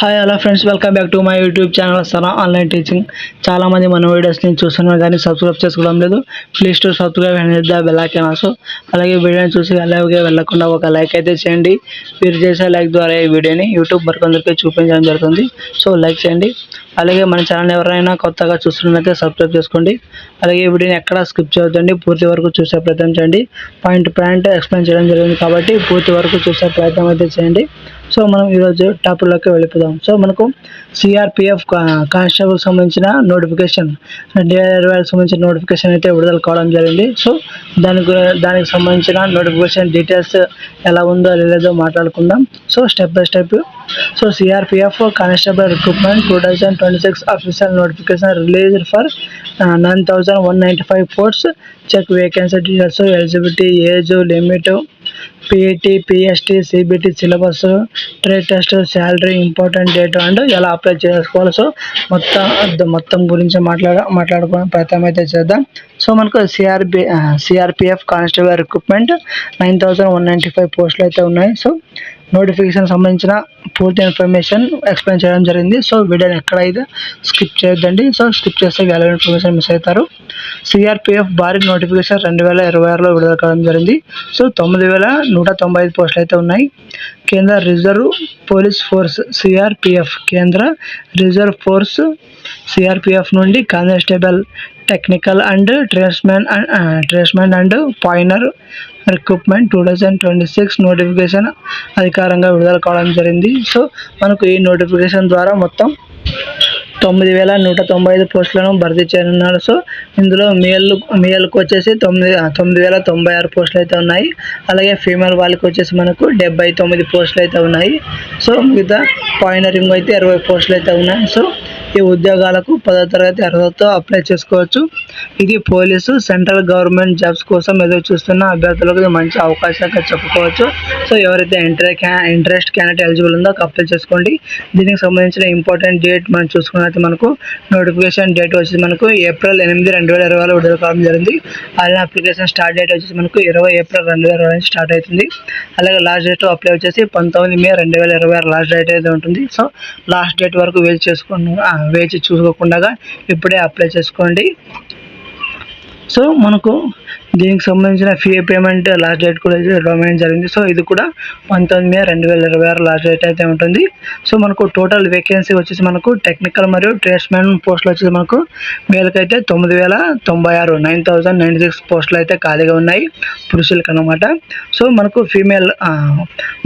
Hi hello friends, welcome back to my YouTube channel Sana online teaching. చాలామంది మన వీడియోస్ని చూస్తున్నారు కానీ సబ్స్క్రైబ్ చేసుకోవడం లేదు. Please to subscribe and hit the bell icon also. అలాగే వీడియోని చూసి అలాగే వెళ్ళకుండా ఒక లైక్ అయితే చేయండి. మీరు చేసే లైక్ ద్వారా ఈ వీడియోని యూట్యూబ్ మరికొందరికి చూపించడం జరుగుతుంది. సో లైక్ చేయండి. అలాగే మన ఛానల్ ఎవరైనా కొత్తగా చూస్తున్నట్లయితే సబ్స్క్రైబ్ చేసుకోండి. అలాగే ఈ వీడియోని ఎక్కడ స్కిప్ చేయొద్దండి, పూర్తి వరకు చూసే ప్రయత్నం చేయండి. పాయింట్ ఎక్స్ప్లెయిన్ చేయడం జరిగింది కాబట్టి పూర్తి వరకు చూసే ప్రయత్నం అయితే చేయండి. సో మనం ఈరోజు టాపిక్లోకి వెళ్ళిపోదాం. సో మనకు సిఆర్పిఎఫ్ కానిస్టేబుల్ సంబంధించిన నోటిఫికేషన్ 2020 సంబంధించిన నోటిఫికేషన్ అయితే విడుదల కావడం జరిగింది. సో దానికి సంబంధించిన నోటిఫికేషన్ డీటెయిల్స్ ఎలా ఉందో లేదో మాట్లాడుకుందాం. So step by step. So CRPF constable recruitment 2026 official notification released for 9,195 posts. Check vacancy details, eligibility, age limit, PET, PST, CBT syllabus, trade test, salary, important date and ఎలా apply చేసుకోవాలి. So మొత్తం గురించి మాట్లాడుకునే ప్రయత్నం అయితే చేద్దాం. So మనకు CRPF constable recruitment 9,195 పోస్టులు అయితే ఉన్నాయి. సో నోటిఫికేషన్ సంబంధించిన పూర్తి ఇన్ఫర్మేషన్ ఎక్స్ప్లెయిన్ చేయడం జరిగింది. సో వీడియోని ఎక్కడైతే స్కిప్ చేయొద్దండి. సో స్కిప్ చేస్తే వాల్యుబుల్ ఇన్ఫర్మేషన్ మిస్ అవుతారు. సిఆర్పిఎఫ్ భారీ నోటిఫికేషన్ 2026లో విడుదల కావడం జరిగింది. సో 9,195 పోస్టులు అయితే ఉన్నాయి. కేంద్ర రిజర్వ్ పోలీస్ ఫోర్స్ సిఆర్పిఎఫ్ కేంద్ర రిజర్వ్ ఫోర్స్ సిఆర్పిఎఫ్ నుండి constable, technical and tradesmen and pioneer recruitment 2026 notification అధికారంగా విడుదల కావడం జరిగింది. సో మనకు ఈ నోటిఫికేషన్ ద్వారా మొత్తం 9,195 పోస్టులను భర్తీ చేయనున్నారు. సో ఇందులో మేల్కి వచ్చేసి 9,096 పోస్టులు అయితే ఉన్నాయి. అలాగే ఫీమేల్ వాళ్ళకి వచ్చేసి మనకు 79 పోస్టులు అయితే ఉన్నాయి. సో మిగతా పాయినరింగ్ అయితే 20 పోస్టులు అయితే ఉన్నాయి. సో ఈ ఉద్యోగాలకు 10వ తరగతి అర్హతతో అప్లై చేసుకోవచ్చు. ఇది పోలీసు, సెంట్రల్ గవర్నమెంట్ జాబ్స్ కోసం ఎదురు చూస్తున్న అభ్యర్థులకు ఇది మంచి అవకాశంగా చెప్పుకోవచ్చు. సో ఎవరైతే ఇంట్రెస్ట్ క్యాండిడేట్ ఎలిజిబుల్ ఉందో అప్లై చేసుకోండి. దీనికి సంబంధించిన ఇంపార్టెంట్ డేట్ మనం చూసుకున్నట్లయితే మనకు నోటిఫికేషన్ డేట్ వచ్చేసి మనకు April 8, 2020 విడుదల కావడం జరిగింది. అలాగే అప్లికేషన్ స్టార్ట్ డేట్ వచ్చేసి మనకు 20 April 2020 నుంచి స్టార్ట్ అవుతుంది. అలాగే లాస్ట్ డేట్ అప్లై వచ్చేసి 19 May 2026 లాస్ట్ డేట్ అయితే ఉంటుంది. సో లాస్ట్ డేట్ వరకు వేచి చూసుకోకుండా ఇప్పుడే అప్లై చేసుకోండి. సో మనకు దీనికి సంబంధించిన ఫీ పేమెంట్ లాస్ట్ డేట్ కూడా ఇవ్వడం జరిగింది. సో ఇది కూడా 19 May 2026 లాస్ట్ డేట్ అయితే ఉంటుంది. సో మనకు టోటల్ వేకెన్సీ వచ్చేసి మనకు టెక్నికల్ మరియు ట్రేడ్స్మెన్ పోస్టులు వచ్చేసి మనకు మేల్కి అయితే 9,096 పోస్టులు అయితే ఖాళీగా ఉన్నాయి పురుషులకి అన్నమాట. సో మనకు ఫీమేల్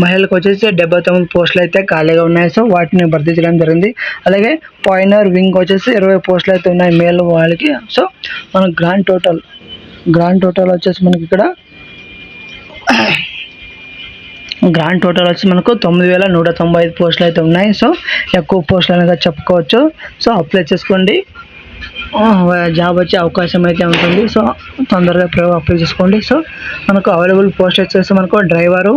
మహిళలకు వచ్చేసి 79 పోస్టులు అయితే ఖాళీగా ఉన్నాయి. సో వాటిని భర్తీ చేయడం జరిగింది. అలాగే పాయినర్ వింగ్ వచ్చేసి 20 పోస్టులు అయితే ఉన్నాయి మేల్ వాళ్ళకి. సో మనకు గ్రాండ్ టోటల్ వచ్చేసి మనకి ఇక్కడ వచ్చి మనకు 9,195 పోస్టులు అయితే ఉన్నాయి. సో ఎక్కువ పోస్టులు అనేది చెప్పుకోవచ్చు. సో అప్లై చేసుకోండి, జాబ్ వచ్చే అవకాశం అయితే ఉంటుంది. సో తొందరగా అప్లై చేసుకోండి. సో మనకు అవైలబుల్ పోస్ట్ వచ్చేసి మనకు డ్రైవరు,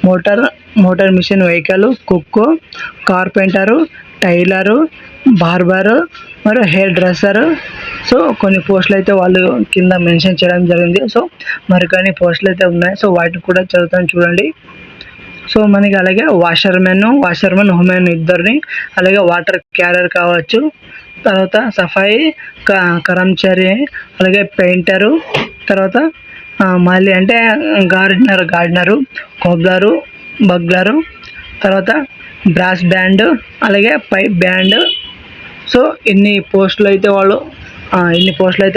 మోటార్ మిషన్ వెహికల్, కుక్కు, కార్పెంటరు, టైలరు, బార్బరు మరియు హెయిర్ డ్రెస్సరు. సో కొన్ని పోస్టులు అయితే వాళ్ళు కింద మెన్షన్ చేయడం జరిగింది. సో మరికొన్ని పోస్టులు అయితే ఉన్నాయి. సో వాటిని కూడా చదువుతాను చూడండి. సో మనకి అలాగే వాషర్మెన్ ఉమెన్ ఇద్దరిని, అలాగే వాటర్ క్యారియర్ కావచ్చు, తర్వాత సఫాయి కర్మచారి, అలాగే పెయింటరు, తర్వాత మళ్ళీ అంటే గార్డెనరు, కోబ్లరు, బగ్లరు, తర్వాత బ్రాస్ బ్యాండ్, అలాగే పైప్ బ్యాండ్. సో ఇన్ని పోస్టులు అయితే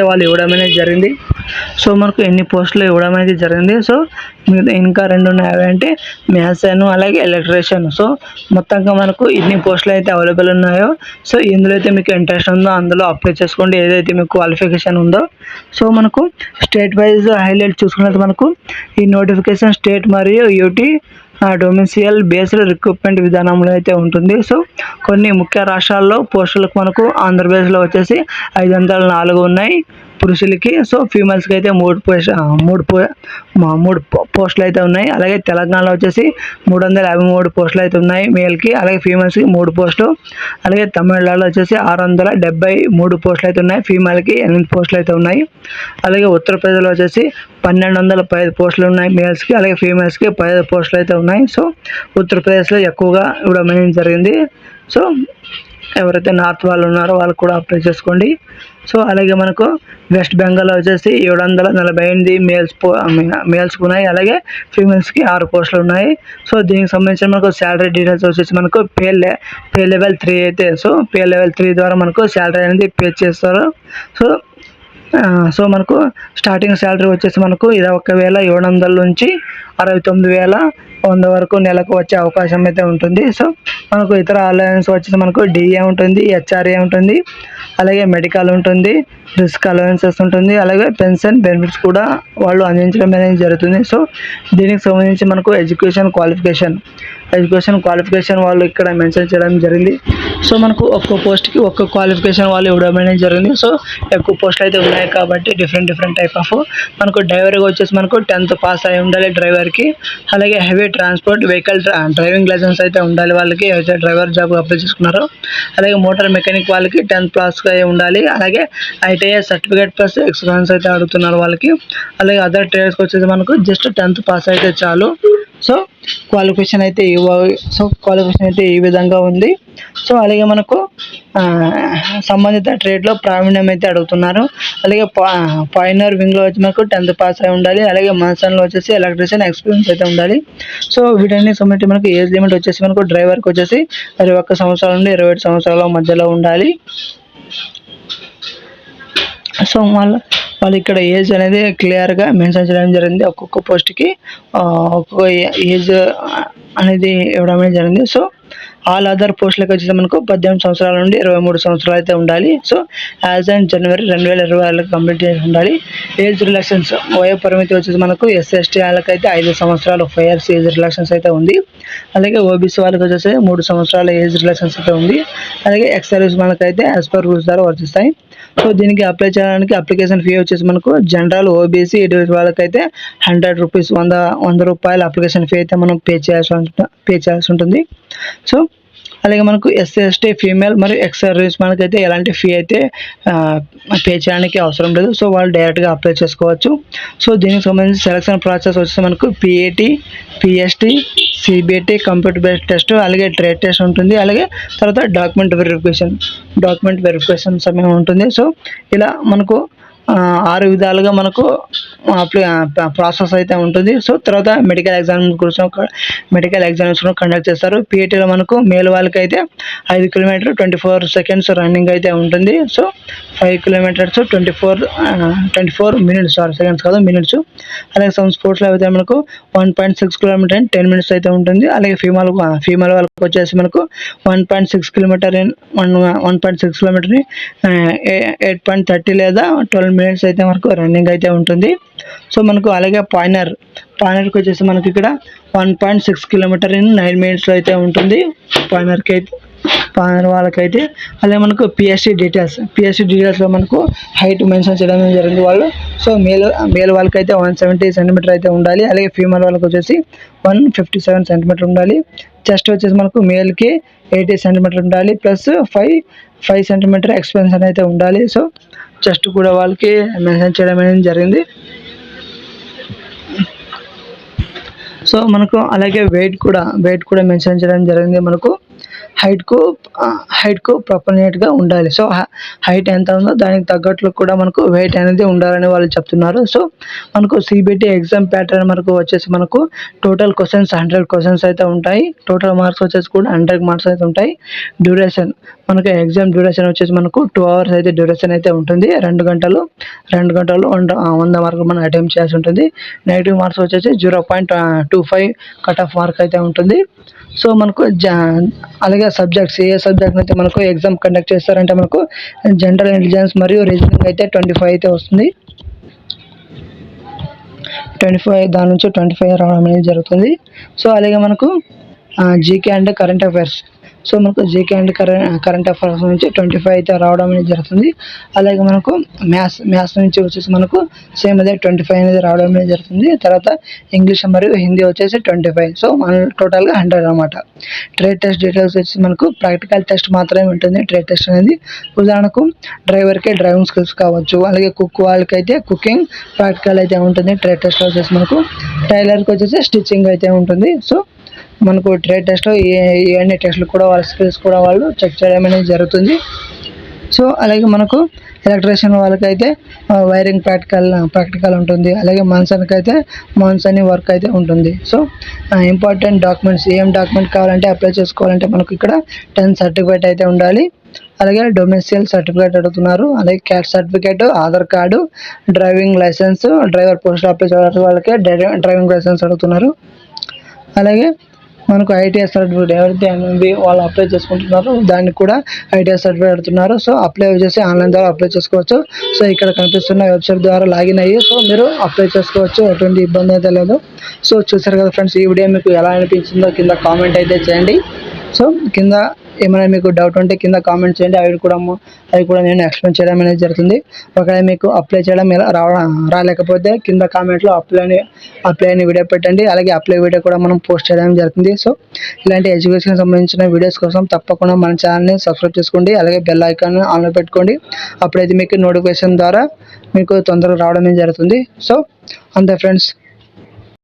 వాళ్ళు ఇవ్వడం అనేది జరిగింది. సో మనకు ఎన్ని పోస్టులు ఇవ్వడం అనేది జరిగింది. సో ఇంకా 2 ఉన్నాయి అంటే మ్యాథ్స్ అలాగే ఎలక్ట్రీషియన్. సో మొత్తంగా మనకు ఇన్ని పోస్టులు అయితే అవైలబుల్ ఉన్నాయో సో ఎందులో అయితే మీకు ఇంట్రెస్ట్ ఉందో అందులో అప్లై చేసుకోండి, ఏదైతే మీకు క్వాలిఫికేషన్ ఉందో. సో మనకు స్టేట్ వైజ్ హైలైట్ చూసుకున్నట్టు మనకు ఈ నోటిఫికేషన్ స్టేట్ మరియు యూటీ డొమిసియల్ బేస్డ్ రిక్రూట్మెంట్ విధానంలో అయితే ఉంటుంది. సో కొన్ని ముఖ్య రాష్ట్రాల్లో పోస్టులకు మనకు ఆంధ్రప్రదేశ్లో వచ్చేసి 504 ఉన్నాయి పురుషులకి. సో ఫీమేల్స్కి అయితే 3 పోస్టులు అయితే ఉన్నాయి. అలాగే తెలంగాణలో వచ్చేసి 353 పోస్టులు అయితే ఉన్నాయి మేల్కి, అలాగే ఫీమేల్స్కి 3 పోస్టులు. అలాగే తమిళనాడులో వచ్చేసి 673 పోస్టులు అయితే ఉన్నాయి, ఫీమేల్కి 8 పోస్టులు అయితే ఉన్నాయి. అలాగే ఉత్తరప్రదేశ్లో వచ్చేసి 1,215 పోస్టులు ఉన్నాయి మేల్స్కి, అలాగే ఫీమేల్స్కి 15 పోస్టులు అయితే ఉన్నాయి. ఉన్నాయి. సో ఉత్తరప్రదేశ్లో ఎక్కువగా ఇవ్వడం అనేది జరిగింది. సో ఎవరైతే నార్త్ వాళ్ళు ఉన్నారో వాళ్ళు కూడా అప్లై చేసుకోండి. సో అలాగే మనకు వెస్ట్ బెంగాల్లో వచ్చేసి 748 మేల్స్కి ఉన్నాయి. అలాగే ఫీమేల్స్కి 6 పోస్టులు ఉన్నాయి. సో దీనికి సంబంధించిన మనకు శాలరీ డీటెయిల్స్ వచ్చేసి మనకు పే లెవెల్ 3 అయితే, సో పే లెవెల్ 3 ద్వారా మనకు శాలరీ అనేది పే చేస్తారు. సో మనకు స్టార్టింగ్ శాలరీ వచ్చేసి మనకు 21,700 నుంచి 69,100 వరకు నెలకు వచ్చే అవకాశం అయితే ఉంటుంది. సో మనకు ఇతర అలవెన్స్ వచ్చేసి మనకు డిఏ ఉంటుంది, హెచ్ఆర్ఏ ఉంటుంది, అలాగే మెడికల్ ఉంటుంది, రిస్క్ అలవెన్సెస్ ఉంటుంది, అలాగే పెన్షన్ బెనిఫిట్స్ కూడా వాళ్ళు అందించడం అనేది జరుగుతుంది. సో దీనికి సంబంధించి మనకు ఎడ్యుకేషన్ క్వాలిఫికేషన్ వాళ్ళు ఇక్కడ మెన్షన్ చేయడం జరిగింది. సో మనకు ఒక్కో పోస్ట్కి ఒక్కో క్వాలిఫికేషన్ వాళ్ళు ఇవ్వడం అనేది జరిగింది. సో ఎక్కువ పోస్టులు అయితే ఉన్నాయి కాబట్టి డిఫరెంట్ టైప్ ఆఫ్ మనకు డ్రైవర్గా వచ్చేసి మనకు 10th పాస్ అయి ఉండాలి డ్రైవర్కి. అలాగే heavy transport vehicle driving licence అయితే ఉండాలి వాళ్ళకి అయితే డ్రైవర్ జాబ్ అప్లై చేసుకున్నారు. అలాగే మోటార్ మెకానిక్ వాళ్ళకి 10th పాస్ అయి ఉండాలి. అలాగే ఐటీఐ సర్టిఫికేట్ ప్లస్ ఎక్స్పీరియన్స్ అయితే అడుగుతున్నారు వాళ్ళకి. అలాగే అదర్ ట్రేడ్స్కి వచ్చేసి మనకు జస్ట్ 10th పాస్ అయితే చాలు. సో క్వాలిఫికేషన్ అయితే ఈ విధంగా ఉంది. సో అలాగే మనకు సంబంధిత ట్రేడ్లో ప్రావీణ్యం అయితే అడుగుతున్నారు. అలాగే పాయినర్ వింగ్లో వచ్చి మనకు 10th పాస్ అయి ఉండాలి. అలాగే మన్సన్లో వచ్చేసి ఎలక్ట్రీషియన్ ఎక్స్పీరియన్స్ అయితే ఉండాలి. సో వీటన్ని సంబంధించి మనకు ఏజ్ లిమిట్ వచ్చేసి మనకు డ్రైవర్కి వచ్చేసి 21 సంవత్సరాల నుండి 27 సంవత్సరాల మధ్యలో ఉండాలి. సో వాళ్ళు ఇక్కడ ఏజ్ అనేది క్లియర్గా మెన్షన్ చేయడం జరిగింది. ఒక్కొక్క పోస్ట్కి ఒక్కొక్క ఏజ్ అనేది ఇవ్వడం అనేది జరిగింది. సో ఆల్ అదర్ పోస్టులకు వచ్చేసి మనకు 18 సంవత్సరాల నుండి 23 సంవత్సరాలు అయితే ఉండాలి. So as and January 2026 complete చేసి ఉండాలి. ఏజ్ రిలాక్షన్స్ వయో పరిమితి వచ్చేసి మనకు SC/ST వాళ్ళకైతే 5 సంవత్సరాలు 5 years ఏజ్ రిలాక్షన్స్ అయితే ఉంది. అలాగే ఓబీసీ వాళ్ళకి వచ్చేసి 3 సంవత్సరాల ఏజ్ రిలాక్షన్స్ అయితే ఉంది. అలాగే ఎక్స్ సర్వీస్ వాళ్ళకైతే యాజ్ పర్ రూల్స్ ద్వారా వర్తిస్తాయి. సో దీనికి అప్లై చేయడానికి అప్లికేషన్ ఫీ వచ్చేసి మనకు జనరల్ ఓబీసీ ఈడబ్ల్యూఎస్ వాళ్ళకైతే 100 రూపీస్ 100 రూపాయల అప్లికేషన్ ఫీ అయితే మనం పే చేయాల్సి ఉంటుంది. సో అలాగే మనకు SC/ST ఫీమేల్ మరియు ఎక్స్ సర్వీస్ మనకైతే ఎలాంటి ఫీ అయితే పే చేయడానికి అవసరం లేదు. సో వాళ్ళు డైరెక్ట్గా అప్లై చేసుకోవచ్చు. సో దీనికి సంబంధించి సెలక్షన్ ప్రాసెస్ వచ్చేసి మనకు PAT, PST, CBT computer based test, అలాగే ట్రేడ్ టెస్ట్ ఉంటుంది. అలాగే తర్వాత డాక్యుమెంట్ వెరిఫికేషన్ సమయం ఉంటుంది. సో ఇలా మనకు 6 విధాలుగా మనకు ప్రాసెస్ అయితే ఉంటుంది. సో తర్వాత మెడికల్ ఎగ్జామినేషన్ కండక్ట్ చేస్తారు. PATలో మనకు మేల్ వాళ్ళకి అయితే 5 కిలోమీటర్ 24 seconds రన్నింగ్ అయితే ఉంటుంది. సో 5 కిలోమీటర్స్ 24 minutes, సెకండ్స్ కాదు మినిట్స్. అలాగే సమ్ స్పోర్ట్స్లో అయితే మనకు 1.6 kilometer in 10 minutes అయితే ఉంటుంది. అలాగే ఫీమేల్ వాళ్ళకి వచ్చేసి మనకు 1.6 kilometer in 8.30 లేదా 12 minutes అయితే మనకు రన్నింగ్ అయితే ఉంటుంది. సో మనకు అలాగే పాయినర్కి వచ్చేసి మనకి ఇక్కడ 1.6 kilometer in 9 minutes అయితే ఉంటుంది పాయినర్ వాళ్ళకైతే. అలాగే మనకు PST డీటెయిల్స్లో మనకు హైట్ మెన్షన్ చేయడం జరిగింది వాళ్ళు. సో మేల్ వాళ్ళకైతే 170 centimeter అయితే ఉండాలి. అలాగే ఫీమేల్ వాళ్ళకి వచ్చేసి 157 centimeter ఉండాలి. చెస్ట్ వచ్చేసి మనకు మేల్కి 80 centimeter ఉండాలి, ప్లస్ 5 centimeter ఎక్స్పెన్షన్ అయితే ఉండాలి. సో చెస్ట్ కూడా వాళ్ళకి మెన్షన్ చేయడం అనేది జరిగింది. సో మనకు అలాగే వెయిట్ కూడా మెన్షన్ చేయడం జరిగింది. మనకు హైట్కు ప్రపోర్షనేట్గా ఉండాలి. సో హైట్ ఎంత ఉందో దానికి తగ్గట్లు కూడా మనకు వెయిట్ అనేది ఉండాలని వాళ్ళు చెప్తున్నారు. సో మనకు CBT ఎగ్జామ్ ప్యాటర్న్ మనకు వచ్చేసి మనకు టోటల్ క్వశ్చన్స్ 100 questions అయితే ఉంటాయి. టోటల్ మార్క్స్ వచ్చేసి కూడా 100 marks అయితే ఉంటాయి. డ్యూరేషన్ మనకు ఎగ్జామ్ డ్యూరేషన్ వచ్చేసి మనకు 2 hours అయితే డ్యూరేషన్ అయితే ఉంటుంది. 2 గంటలు 100 మార్కులు మనం అటెంప్ట్ చేయాల్సి ఉంటుంది. నెగిటివ్ మార్క్స్ వచ్చేసి 0.25 కట్ ఆఫ్ మార్క్ అయితే ఉంటుంది. సో మనకు అలాగే సబ్జెక్ట్స్ ఏ సబ్జెక్ట్ అయితే మనకు ఎగ్జామ్ కండక్ట్ చేస్తారంటే మనకు జనరల్ ఇంటెలిజెన్స్ మరియు రీజనింగ్ అయితే 25 అయితే వస్తుంది. 25 దాని నుంచి 25 రావడం అనేది జరుగుతుంది. సో అలాగే మనకు GK and current affairs. So మనకు జీకే అండ్ కరెంట్ అఫైర్స్ నుంచి 25 అయితే రావడం అనేది జరుగుతుంది. అలాగే మనకు మ్యాథ్స్ నుంచి వచ్చేసి మనకు సేమ్ అదే 25 అనేది రావడం అనేది జరుగుతుంది. తర్వాత ఇంగ్లీష్ మరియు హిందీ వచ్చేసి 25. సో మన టోటల్గా 100 అనమాట. ట్రేడ్ టెస్ట్ డీటెయిల్స్ వచ్చి మనకు ప్రాక్టికల్ టెస్ట్ మాత్రమే ఉంటుంది. ట్రేడ్ టెస్ట్ అనేది ఉదాహరణకు డ్రైవర్కి డ్రైవింగ్ స్కిల్స్ కావచ్చు, అలాగే కుక్ వాళ్ళకి అయితే కుకింగ్ ప్రాక్టికల్ అయితే ఉంటుంది. ట్రేడ్ టెస్ట్ వచ్చేసి మనకు టైలర్కి వచ్చేసి స్టిచ్చింగ్ అయితే ఉంటుంది. సో మనకు ట్రేడ్ టెస్ట్లో ఇవన్నీ టెస్ట్లు కూడా వాళ్ళ స్కిల్స్ కూడా వాళ్ళు చెక్ చేయడం అనేది జరుగుతుంది. సో అలాగే మనకు ఎలక్ట్రీషియన్ వాళ్ళకైతే వైరింగ్ ప్రాక్టికల్ ఉంటుంది. అలాగే మన్సన్కి అయితే మాన్సన్ వర్క్ అయితే ఉంటుంది. సో ఇంపార్టెంట్ డాక్యుమెంట్స్ ఏం డాక్యుమెంట్ కావాలంటే అప్లై చేసుకోవాలంటే మనకు ఇక్కడ 10 సర్టిఫికేట్ అయితే ఉండాలి. అలాగే డొమెస్టియల్ సర్టిఫికేట్ అడుగుతున్నారు. అలాగే caste certificate, Aadhaar card, driving licence, driver post office వాళ్ళకి డ్రైవింగ్ లైసెన్స్ అడుగుతున్నారు. అలాగే మనకు ఐటీఎస్ సర్టిఫికేట్ ఎవరైతే ఎంఎంబీ వాళ్ళు అప్లై చేసుకుంటున్నారో దానికి కూడా ఐటీఎస్ సర్టిఫికేట్ అడుగుతున్నారు. సో అప్లై చేసి ఆన్లైన్ ద్వారా అప్లై చేసుకోవచ్చు. సో ఇక్కడ కనిపిస్తున్న వెబ్సైట్ ద్వారా లాగిన్ అయ్యి సో మీరు అప్లై చేసుకోవచ్చు. ఎటువంటి ఇబ్బంది అయితే లేదు. సో చూసారు కదా ఫ్రెండ్స్, ఈ వీడియో మీకు ఎలా అనిపించిందో కింద కామెంట్ అయితే చేయండి. సో కింద ఏమైనా మీకు డౌట్ ఉంటే కింద కామెంట్ చేయండి. అవి కూడా నేను ఎక్స్ప్లెయిన్ చేయడం అనేది జరుగుతుంది. ఒకవేళ మీకు అప్లై చేయడం రాలేకపోతే కింద కామెంట్లో అప్లై అని వీడియో పెట్టండి. అలాగే అప్లై వీడియో కూడా మనం పోస్ట్ చేయడం జరుగుతుంది. సో ఇలాంటి ఎడ్యుకేషన్ సంబంధించిన వీడియోస్ కోసం తప్పకుండా మన ఛానల్ని సబ్స్క్రైబ్ చేసుకోండి. అలాగే బెల్ ఐకాన్ ఆన్లో పెట్టుకోండి. అప్పుడైతే మీకు నోటిఫికేషన్ ద్వారా మీకు తొందరగా రావడం జరుగుతుంది. సో అంతే ఫ్రెండ్స్.